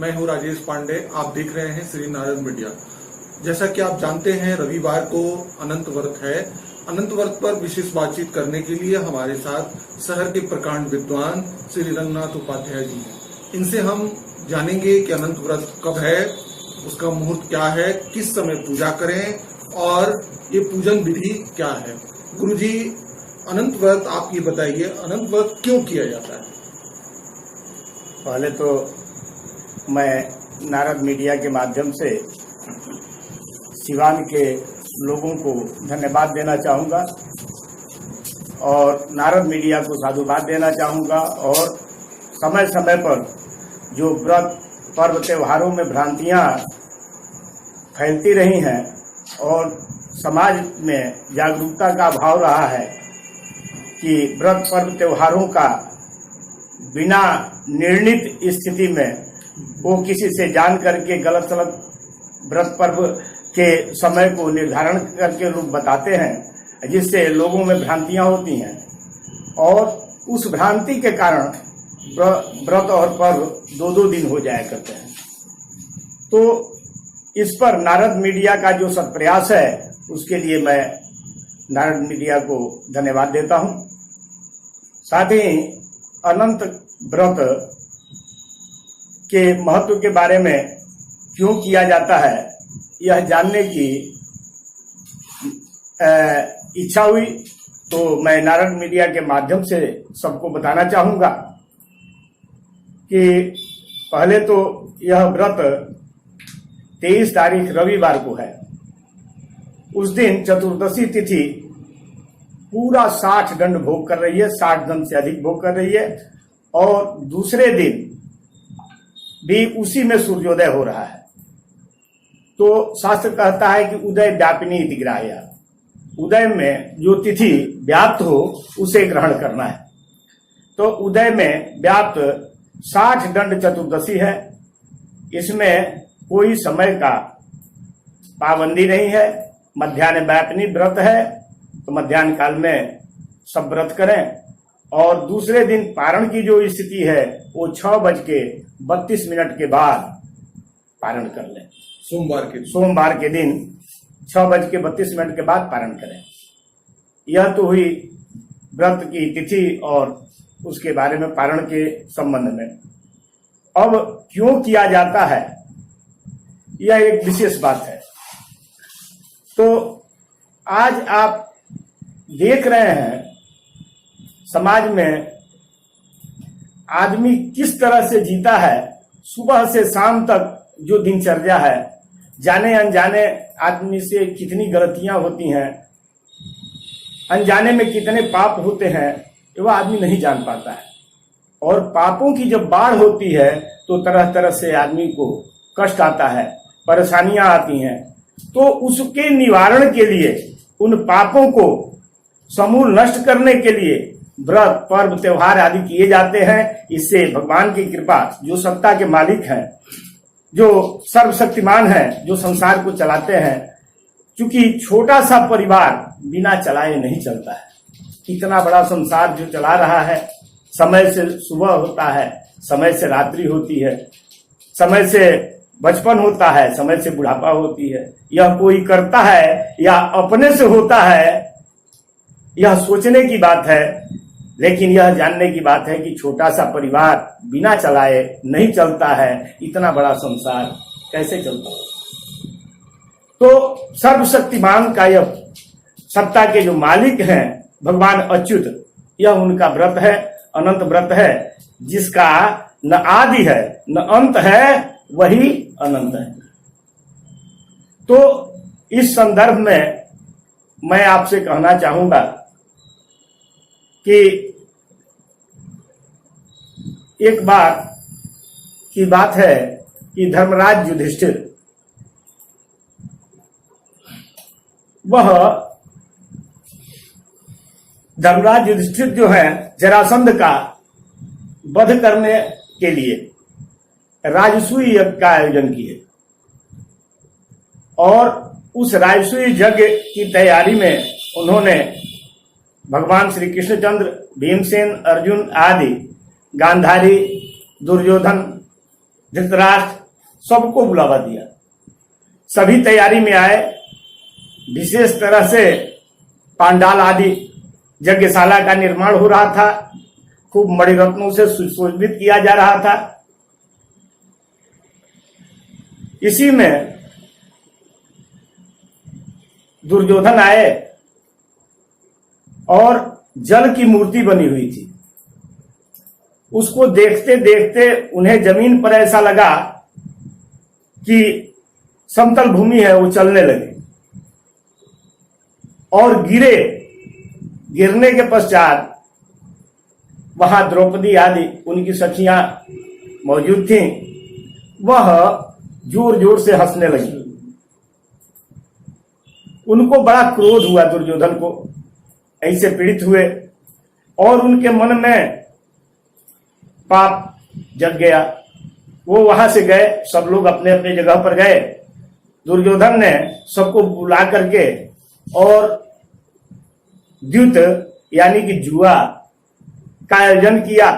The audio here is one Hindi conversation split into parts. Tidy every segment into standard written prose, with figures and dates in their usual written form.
मैं हूं राजेश पांडे। आप देख रहे हैं श्री नारद मीडिया। जैसा कि आप जानते हैं, रविवार को अनंत व्रत है। अनंत व्रत पर विशेष बातचीत करने के लिए हमारे साथ शहर के प्रकांड विद्वान श्री रंगनाथ उपाध्याय जी हैं। इनसे हम जानेंगे कि अनंत व्रत कब है, उसका मुहूर्त क्या है, किस समय पूजा करें और ये पूजन विधि क्या है। गुरुजी, अनंत व्रत आप ये बताइए, अनंत व्रत क्यों किया जाता है? पहले तो मैं नारद मीडिया के माध्यम से सिवान के लोगों को धन्यवाद देना चाहूँगा और नारद मीडिया को साधुवाद देना चाहूँगा। और समय समय पर जो व्रत पर्व त्योहारों में भ्रांतियाँ फैलती रही हैं और समाज में जागरूकता का अभाव रहा है कि व्रत पर्व त्योहारों का बिना निर्णित स्थिति में वो किसी से जान करके गलत सलत व्रत पर्व के समय को निर्धारण करके लोग बताते हैं, जिससे लोगों में भ्रांतियां होती हैं और उस भ्रांति के कारण व्रत और पर्व दो दो दिन हो जाया करते हैं। तो इस पर नारद मीडिया का जो सत्प्रयास है, उसके लिए मैं नारद मीडिया को धन्यवाद देता हूं। साथ ही अनंत व्रत के महत्व के बारे में क्यों किया जाता है, यह जानने की इच्छा हुई तो मैं नारद मीडिया के माध्यम से सबको बताना चाहूँगा कि पहले तो यह व्रत 23 तारीख रविवार को है। उस दिन चतुर्दशी तिथि पूरा 60 दंड भोग कर रही है, 60 दंड से अधिक भोग कर रही है और दूसरे दिन भी उसी में सूर्योदय हो रहा है। तो शास्त्र कहता है कि उदय व्यापिनी इति ग्राह्य, उदय में जो तिथि व्याप्त हो उसे ग्रहण करना है। तो उदय में व्याप्त 60 दंड चतुर्दशी है। इसमें कोई समय का पाबंदी नहीं है। मध्याह्न व्यापिनी व्रत है तो मध्याह्न काल में सब व्रत करें और दूसरे दिन पारण की जो स्थिति है वो 6:32 के बाद पारण कर लें। सोमवार के दिन 6:32 के बाद पारण करें। यह तो हुई व्रत की तिथि और उसके बारे में पारण के संबंध में। अब क्यों किया जाता है, यह एक विशेष बात है। तो आज आप देख रहे हैं समाज में आदमी किस तरह से जीता है। सुबह से शाम तक जो दिनचर्या है, जाने अनजाने आदमी से कितनी गलतियां होती हैं, अनजाने में कितने पाप होते हैं, वह आदमी नहीं जान पाता है। और पापों की जब बाढ़ होती है तो तरह तरह से आदमी को कष्ट आता है, परेशानियां आती हैं। तो उसके निवारण के लिए, उन पापों को समूल नष्ट करने के लिए व्रत पर्व त्योहार आदि किए जाते हैं। इससे भगवान की कृपा, जो सत्ता के मालिक हैं, जो सर्वशक्तिमान हैं, जो संसार को चलाते हैं, क्योंकि छोटा सा परिवार बिना चलाए नहीं चलता है। इतना बड़ा संसार जो चला रहा है, समय से सुबह होता है, समय से रात्रि होती है, समय से बचपन होता है, समय से बुढ़ापा होती है। यह कोई करता है या अपने से होता है, यह सोचने की बात है। लेकिन यह जानने की बात है कि छोटा सा परिवार बिना चलाए नहीं चलता है। इतना बड़ा संसार कैसे चलता है? तो सर्वशक्तिमान का यह सत्ता के जो मालिक हैं भगवान अच्युत, यह उनका व्रत है, अनंत व्रत है, जिसका न आदि है न अंत है, वही अनंत है। तो इस संदर्भ में मैं आपसे कहना चाहूंगा कि एक बार की बात है कि धर्मराज युधिष्ठिर, धर्मराज युधिष्ठिर जो है, जरासंध का वध करने के लिए राजसूय यज्ञ का आयोजन किए और उस राजसूय यज्ञ की तैयारी में उन्होंने भगवान श्री कृष्णचंद्र, भीमसेन, अर्जुन आदि, गांधारी, दुर्योधन धृतराष्ट्र सबको बुलावा दिया। सभी तैयारी में आए। विशेष तरह से पांडाल आदि यज्ञशाला का निर्माण हो रहा था। खूब मणिरत्नों से सुशोभित किया जा रहा था। इसी में दुर्योधन आए और जल की मूर्ति बनी हुई थी। उसको देखते देखते उन्हें जमीन पर ऐसा लगा कि समतल भूमि है, वो चलने लगे और गिरे। गिरने के पश्चात वहां द्रौपदी आदि उनकी सखियां मौजूद थीं। वह जोर जोर से हंसने लगी। उनको बड़ा क्रोध हुआ दुर्योधन को, ऐसे पीड़ित हुए और उनके मन में पाप जग गया। वो वहां से गए, सब लोग अपने अपने जगह पर गए। दुर्योधन ने सबको बुला करके और द्यूत यानी कि जुआ का आयोजन किया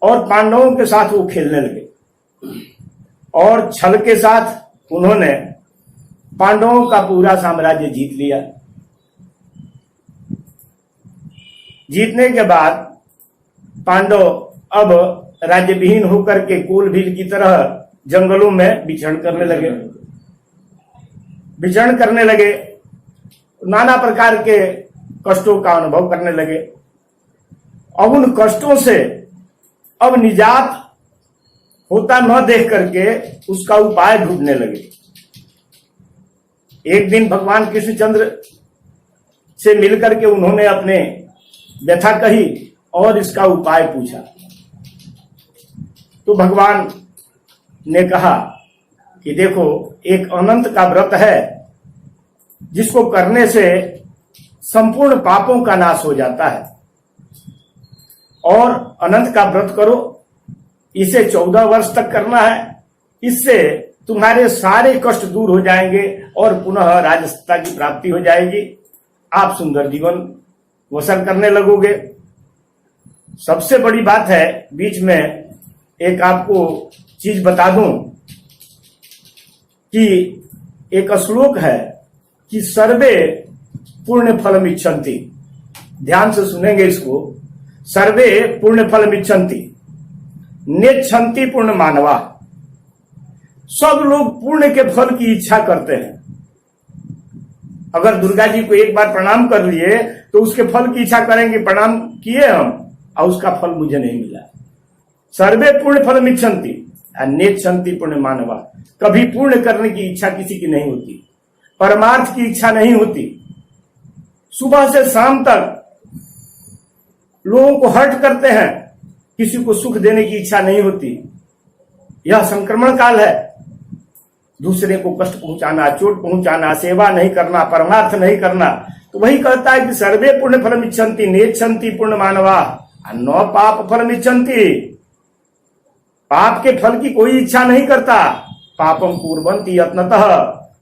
और पांडवों के साथ वो खेलने लगे और छल के साथ उन्होंने पांडवों का पूरा साम्राज्य जीत लिया। जीतने के बाद पांडव अब राज्य विहीन होकर के कोल भील की तरह जंगलों में विचरण करने लगे। नाना प्रकार के कष्टों का अनुभव करने लगे। अब उन कष्टों से अब निजात होता न देख करके उसका उपाय ढूंढने लगे। एक दिन भगवान कृष्णचंद्र से मिलकर के उन्होंने अपने व्यथा कही और इसका उपाय पूछा। तो भगवान ने कहा कि देखो, एक अनंत का व्रत है जिसको करने से संपूर्ण पापों का नाश हो जाता है और अनंत का व्रत करो। इसे 14 वर्ष तक करना है। इससे तुम्हारे सारे कष्ट दूर हो जाएंगे और पुनः राजसत्ता की प्राप्ति हो जाएगी। आप सुंदर जीवन बसर करने लगोगे। सबसे बड़ी बात है, बीच में एक आपको चीज बता दूं कि एक श्लोक है कि सर्वे पुण्य फलम इच्छन्ति। ध्यान से सुनेंगे इसको। सर्वे पुण्य फलम इच्छन्ति नेच्छन्ति पुण्य मानवा। सब लोग पुण्य के फल की इच्छा करते हैं। अगर दुर्गा जी को एक बार प्रणाम कर लिए तो उसके फल की इच्छा करेंगे। प्रणाम किए हम और उसका फल मुझे नहीं मिला। सर्वे पुण्य फलम इच्छन्ति नेच्छन्ति पुण्य मानवा। कभी पुण्य करने की इच्छा किसी की नहीं होती, परमार्थ की इच्छा नहीं होती। सुबह से शाम तक लोगों को हर्ट करते हैं, किसी को सुख देने की इच्छा नहीं होती। यह संक्रमण काल है। दूसरे को कष्ट पहुंचाना, चोट पहुंचाना, सेवा नहीं करना, परमार्थ नहीं करना। तो वही कहता है कि सर्वे पुण्य फलम इच्छन्ति नेच्छन्ति पुण्य मानवा न पाप फलम इच्छन्ति। पाप के फल की कोई इच्छा नहीं करता। पापम कुर्वन्ति यत्नतः।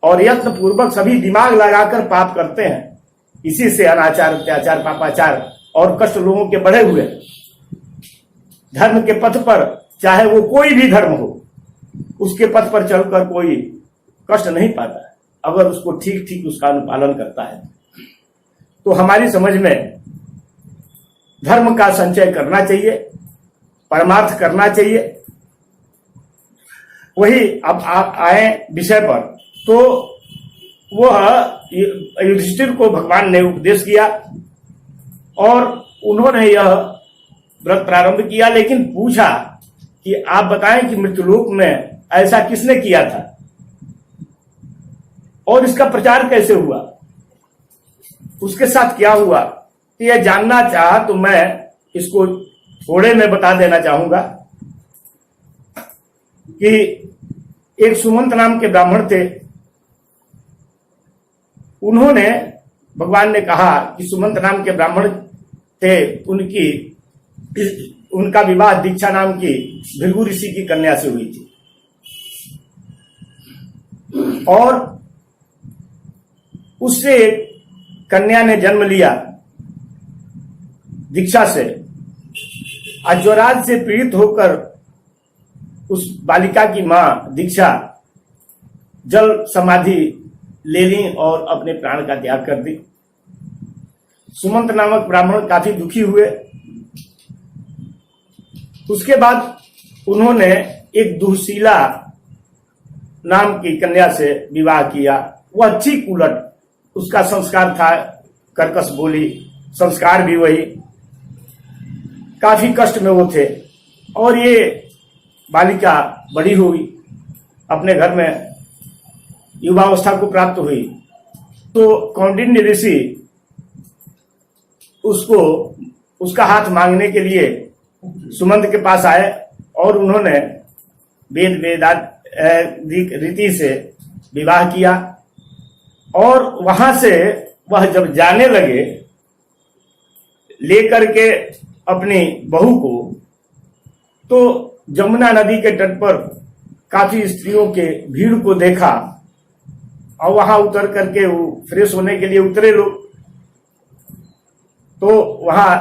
और यत्न पूर्वक सभी दिमाग लगाकर पाप करते हैं। इसी से अनाचार, अत्याचार, पापाचार और कष्ट लोगों के बढ़े हुए। धर्म के पथ पर, चाहे वो कोई भी धर्म हो, उसके पथ पर चलकर कोई कष्ट नहीं पाता अगर उसको ठीक ठीक उसका अनुपालन करता है। तो हमारी समझ में धर्म का संचय करना चाहिए, परमार्थ करना चाहिए। वही अब आप आए विषय पर, तो वह युधिष्ठिर को भगवान ने उपदेश किया और उन्होंने यह व्रत प्रारंभ किया। लेकिन पूछा कि आप बताएं कि मृत्युलोक में ऐसा किसने किया था और इसका प्रचार कैसे हुआ, उसके साथ क्या हुआ। तो यह जानना चाहा तो मैं इसको थोड़े में बता देना चाहूंगा कि एक सुमंत नाम के ब्राह्मण थे। उन्होंने, भगवान ने कहा कि सुमंत नाम के ब्राह्मण थे, उनका विवाह दीक्षा नाम की भृगु ऋषि की कन्या से हुई थी और उससे कन्या ने जन्म लिया दीक्षा से। अज्वराज से पीड़ित होकर उस बालिका की मां दीक्षा जल समाधि ले ली और अपने प्राण का त्याग कर दी। सुमंत नामक ब्राह्मण काफी दुखी हुए। उसके बाद उन्होंने एक दुहशीला नाम की कन्या से विवाह किया। वह ठीक उलट उसका संस्कार था, कर्कश बोली, संस्कार भी वही। काफी कष्ट में वो थे और ये बालिका बड़ी हुई, अपने घर में युवावस्था को प्राप्त हुई। तो कौंडिन्य ऋषि उसको उसका हाथ मांगने के लिए सुमंत के पास आए और उन्होंने वेदांत रीति से विवाह किया। और वहां से वह जब जाने लगे लेकर के अपनी बहू को, तो जमुना नदी के तट पर काफी स्त्रियों के भीड़ को देखा और वहां उतर करके वो फ्रेश होने के लिए उतरे लोग। तो वहां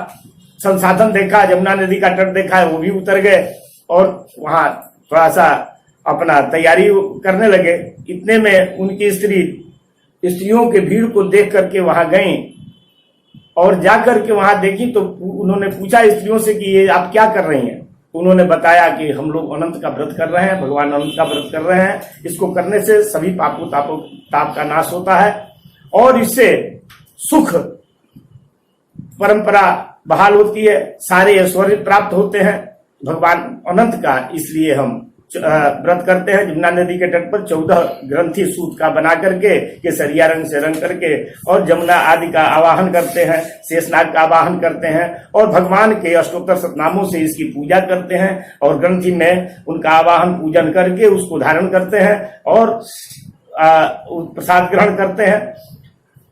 संसाधन देखा, जमुना नदी का तट देखा, वो भी उतर गए और वहां थोड़ा सा अपना तैयारी करने लगे। इतने में उनकी स्त्रियों के भीड़ को देख करके वहां गई और जाकर के वहां देखी तो उन्होंने पूछा स्त्रियों से कि ये आप क्या कर रही हैं। उन्होंने बताया कि हम लोग अनंत का व्रत कर रहे हैं, भगवान अनंत का व्रत कर रहे हैं। इसको करने से सभी ताप का नाश होता है और इससे सुख परंपरा बहाल होती है, सारे ऐश्वर्य प्राप्त होते हैं भगवान अनंत का। इसलिए हम व्रत करते हैं। जमुना नदी के तट पर 14 ग्रंथि सूत का बना करके केसरिया रंग से रंग करके और जमुना आदि का आवाहन करते हैं, शेषनाग का आवाहन करते हैं और भगवान के अष्टोत्तर शतनामों से इसकी पूजा करते हैं और ग्रंथि में उनका आवाहन पूजन करके उसको धारण करते हैं और प्रसाद ग्रहण करते हैं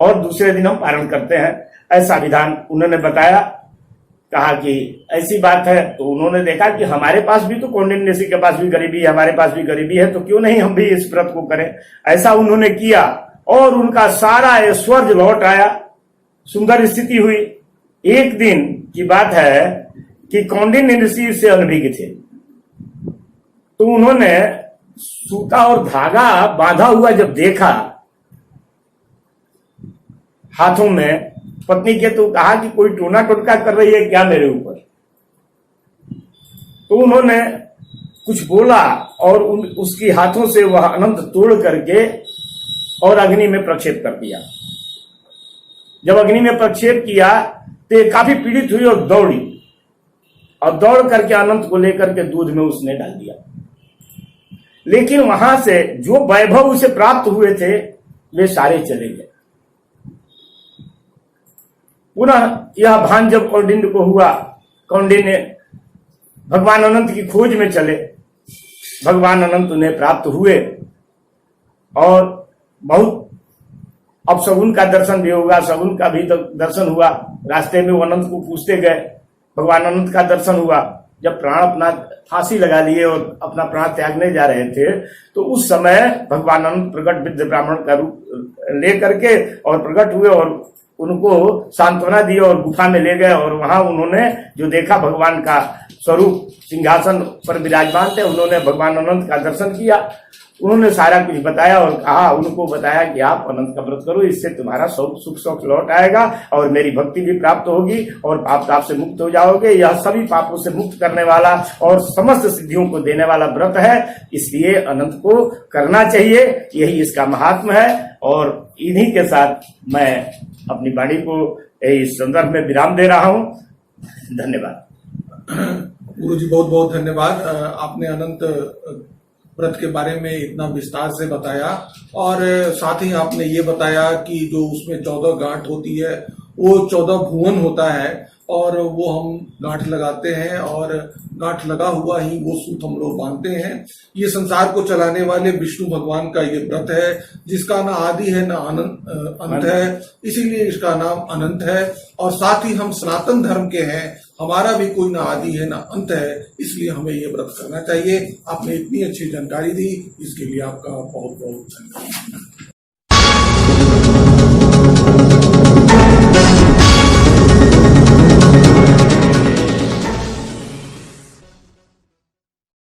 और दूसरे दिन हम पारण करते हैं। ऐसा विधान उन्होंने बताया। कहा कि ऐसी बात है तो उन्होंने देखा कि हमारे पास भी तो कौंडिन्य ऋषि के पास भी गरीबी है, हमारे पास भी गरीबी है, तो क्यों नहीं हम भी इस व्रत को करें। ऐसा उन्होंने किया और उनका सारा ऐश्वर्य लौट आया, सुंदर स्थिति हुई। एक दिन की बात है कि कौंडिन्य ऋषि से अनभिज्ञ थे, तो उन्होंने सूता और धागा बांधा हुआ जब देखा हाथों में, पत्नी के तो कहा कि कोई टोना टोटका कर रही है क्या मेरे ऊपर। तो उन्होंने कुछ बोला और उसकी हाथों से वह अनंत तोड़ करके और अग्नि में प्रक्षेप कर दिया। जब अग्नि में प्रक्षेप किया तो ये काफी पीड़ित हुई और दौड़ी और दौड़ करके अनंत को लेकर के दूध में उसने डाल दिया। लेकिन वहां से जो वैभव उसे प्राप्त हुए थे वे सारे चले गए। पुनः यह भान जब कौंडिन्य को हुआ, कौंडिन्य भगवान अनंत की खोज में चले। भगवान अनंत उन्हें प्राप्त हुए और बहुत अब सगुन का दर्शन भी होगा, सगुन का भी दर्शन हुआ। रास्ते में वो अनंत को पूछते गए, भगवान अनंत का दर्शन हुआ। जब प्राण अपना फांसी लगा लिए और अपना प्राण त्यागने जा रहे थे तो उस समय भगवान अनंत प्रकट विद्य ब्राह्मण का रूप ले करके और प्रकट हुए और उनको सांत्वना दी और गुफा में ले गए और वहां उन्होंने जो देखा भगवान का स्वरूप सिंहासन पर विराजमान थे, उन्होंने भगवान अनंत का दर्शन किया। उन्होंने सारा कुछ बताया और कहा, उनको बताया कि आप अनंत का व्रत करो, इससे तुम्हारा सुख शौक लौट आएगा और मेरी भक्ति भी प्राप्त होगी और पाप ताप से मुक्त हो जाओगे। यह सभी पापों से मुक्त करने वाला और समस्त सिद्धियों को देने वाला व्रत है, इसलिए अनंत को करना चाहिए। यही इसका महात्म है। और इन्हीं के साथ मैं अपनी वाणी को इस संदर्भ में विराम दे रहा हूं। धन्यवाद। गुरु जी बहुत बहुत धन्यवाद। आपने अनंत व्रत के बारे में इतना विस्तार से बताया और साथ ही आपने ये बताया कि जो उसमें 14 गांठ होती है वो 14 भुवन होता है और वो हम गांठ लगाते हैं और गांठ लगा हुआ ही वो सूत हम लोग बांधते हैं। ये संसार को चलाने वाले विष्णु भगवान का ये व्रत है जिसका ना आदि है ना अंत है, इसीलिए इसका नाम अनंत है। और साथ ही हम सनातन धर्म के हैं, हमारा भी कोई ना आदि है ना अंत है, इसलिए हमें ये व्रत करना चाहिए। आपने इतनी अच्छी जानकारी दी, इसके लिए आपका बहुत बहुत धन्यवाद।